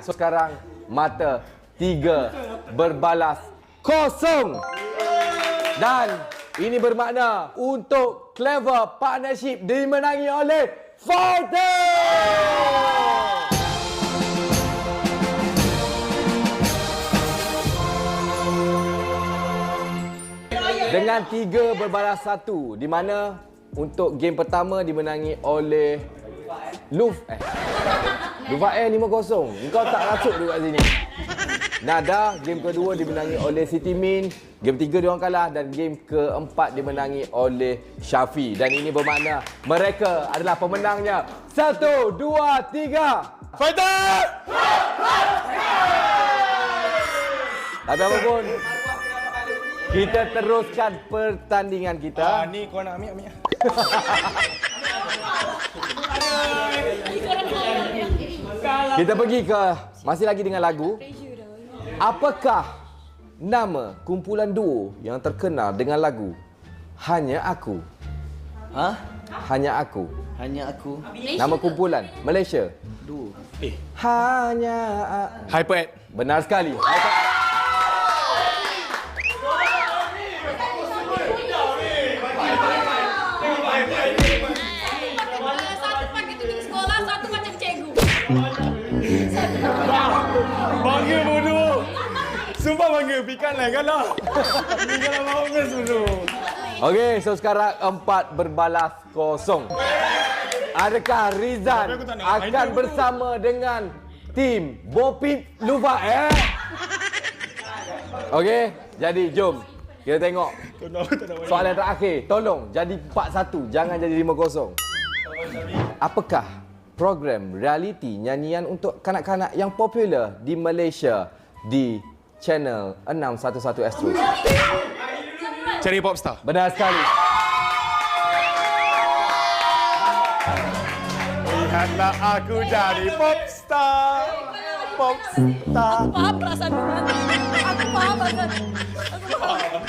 So, sekarang mata 3 berbalas 0. Dan ini bermakna untuk Clever Partnership dimenangi oleh Fighter! Dengan 3 berbalas 1, di mana untuk game pertama dimenangi oleh Lufael 5-0. Engkau tak rasuk duduk kat sini. Nada, game kedua dimenangi oleh Siti Min. Game 3 diorang kalah dan game keempat dimenangi oleh Syafi. Dan ini bermakna mereka adalah pemenangnya. 1, 2, 3. Fighter! Tapi apapun, kita teruskan pertandingan kita. Ni kau nak ambil. Kita pergi ke, masih lagi dengan lagu. Apakah nama kumpulan duo yang terkenal dengan lagu Hanya Aku? Ha? Hanya Aku. Hanya aku. Nama kumpulan Malaysia. Duo. Hanya Hyperad. Benar sekali. Satu pakai tudung sekolah, satu macam cikgu. Bangga bodoh. Sumpah bangga. Pikan lah kalah. Pikan lah bagus bodoh. Okey, so sekarang 4 berbalas 0. Adakah Rizan akan bersama dengan tim Bopip Lufa? Okey, jadi jom kita tengok soalan terakhir. Tolong jadi 4-1, jangan jadi 5-0. Apakah program realiti nyanyian untuk kanak-kanak yang popular di Malaysia di channel 611 Astro? Cari Popstar. Benar sekali. Lihatlah aku jadi popstar. Popstar. Aku faham perasaan Bulan. Aku faham banget. Aku faham.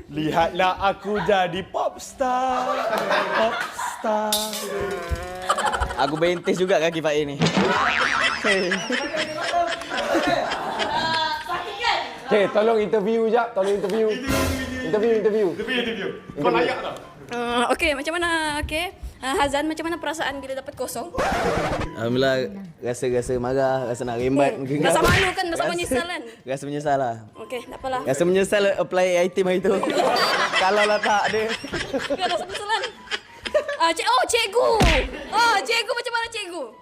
Lihatlah aku jadi popstar. Popstar. Aku bentis juga kaki Pak A ni. Okey, tolong interview jap, Interview. Kau layak tak? Okey, macam mana? Okey. Hazan, macam mana perasaan bila dapat kosong? Alhamdulillah rasa marah, rasa nak rembat. Rasa malu kan? Rasa menyesal kan? Rasa menyesal lah. Okey, tak apalah. Rasa menyesal apply item hari tu. Kalau lah tak dia. Rasa menyesal kan? Cikgu! Cikgu macam mana cikgu?